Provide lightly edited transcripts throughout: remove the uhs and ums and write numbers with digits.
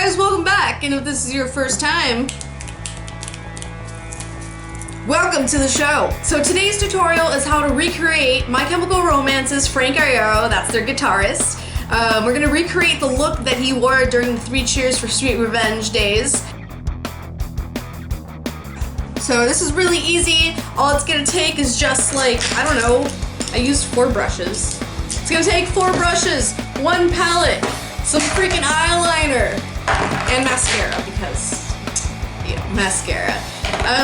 guys, welcome back, and if this is your first time, welcome to the show. So today's tutorial is how to recreate My Chemical Romance's Frank Iero, that's their guitarist. We're gonna recreate the look that he wore during the 3 Cheers for Sweet Revenge days. So this is really easy. All it's gonna take is just like, I don't know, I used 4 brushes. It's gonna take 4 brushes, 1 palette, some freaking eyeliner, and mascara because, mascara.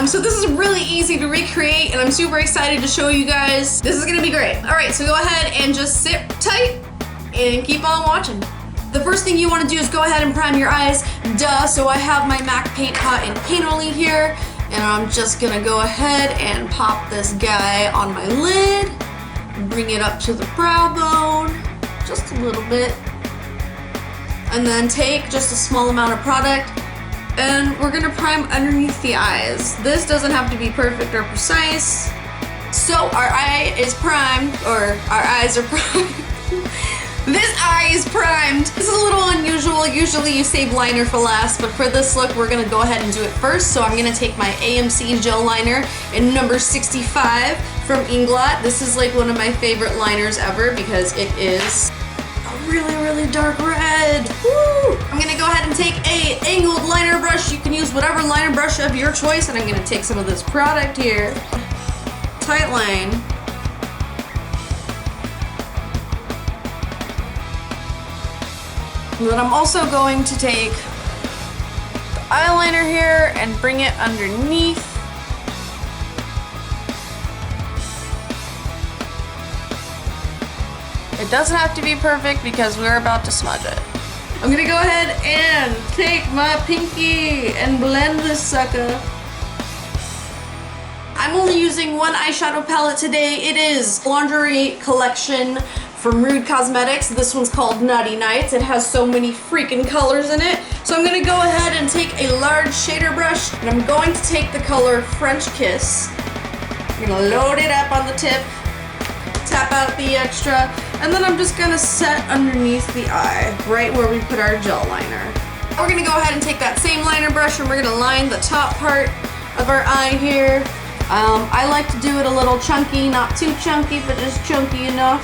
So this is really easy to recreate and I'm super excited to show you guys. This is gonna be great. All right, so go ahead and just sit tight and keep on watching. The first thing you wanna do is go ahead and prime your eyes. Duh, so I have my MAC Paint Pot and Paint Only here, and I'm just gonna go ahead and pop this guy on my lid, bring it up to the brow bone, just a little bit, and then take just a small amount of product and we're gonna prime underneath the eyes. This doesn't have to be perfect or precise. So our eye is primed, or our eyes are primed. This eye is primed. This is a little unusual. Usually you save liner for last, but for this look, we're gonna go ahead and do it first. So I'm gonna take my AMC Gel Liner in number 65 from Inglot. This is like one of my favorite liners ever because it is a really, really dark red. Woo! I'm gonna go ahead and take a angled liner brush. You can use whatever liner brush of your choice, and I'm gonna take some of this product here. Tight line. And then I'm also going to take the eyeliner here and bring it underneath. It doesn't have to be perfect because we're about to smudge it. I'm gonna go ahead and take my pinky and blend this sucker. I'm only using 1 eyeshadow palette today. It is Lingerie collection from Rude Cosmetics. This one's called Naughty Nights. It has so many freaking colors in it. So I'm gonna go ahead and take a large shader brush and I'm going to take the color French Kiss. I'm gonna load it up on the tip, tap out the extra, and then I'm just gonna set underneath the eye, right where we put our gel liner. We're gonna go ahead and take that same liner brush and we're gonna line the top part of our eye here. I like to do it a little chunky, not too chunky, but just chunky enough.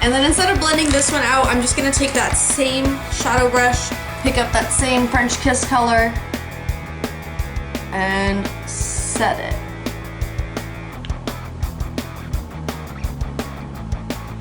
And then instead of blending this one out, I'm just gonna take that same shadow brush, pick up that same French Kiss color, and set it.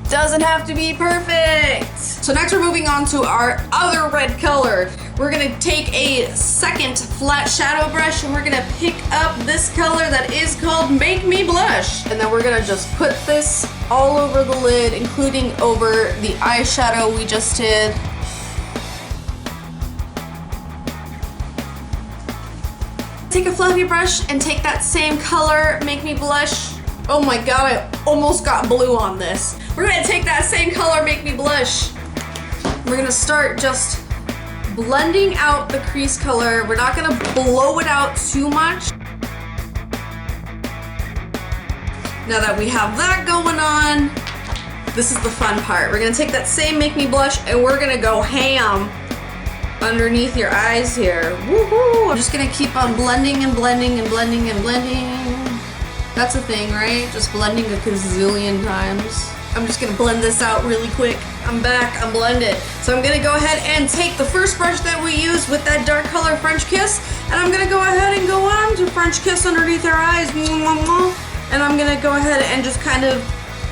Doesn't have to be perfect. So next we're moving on to our other red color. We're gonna take a second flat shadow brush and we're gonna pick up this color that is called Make Me Blush. And then we're gonna just put this all over the lid, including over the eyeshadow we just did. Take a fluffy brush and take that same color, Make Me Blush. Oh my god, I almost got blue on this. We're gonna take that same color, Make Me Blush. We're gonna start just blending out the crease color. We're not gonna blow it out too much. Now that we have that going on, this is the fun part. We're gonna take that same Make Me Blush and we're gonna go ham underneath your eyes here. Woohoo! I'm just gonna keep on blending and blending and blending and blending. That's a thing, right? Just blending a gazillion times. I'm just gonna blend this out really quick. I'm back, I'm blended. So I'm gonna go ahead and take the first brush that we used with that dark color French Kiss, and I'm gonna go ahead and go on to French Kiss underneath our eyes. And I'm gonna go ahead and just kind of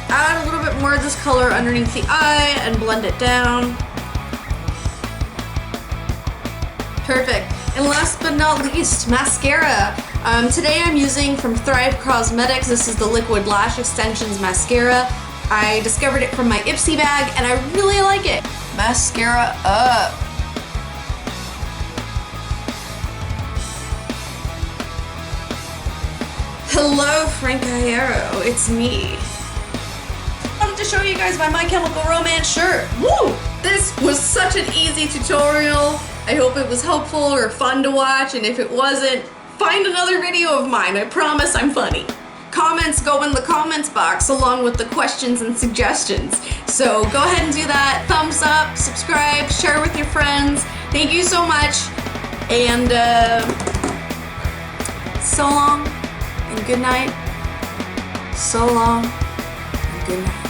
add a little bit more of this color underneath the eye and blend it down. Perfect. And last but not least, mascara. Today I'm using from Thrive Cosmetics. This is the Liquid Lash Extensions Mascara. I discovered it from my Ipsy bag and I really like it. Mascara up. Hello, Frank Iero. It's me. I wanted to show you guys my Chemical Romance shirt. Woo! This was such an easy tutorial. I hope it was helpful or fun to watch, and if it wasn't, find another video of mine. I promise I'm funny. Comments go in the comments box along with the questions and suggestions. So go ahead and do that. Thumbs friends. Thank you so much. And so long and good night. So long and good night.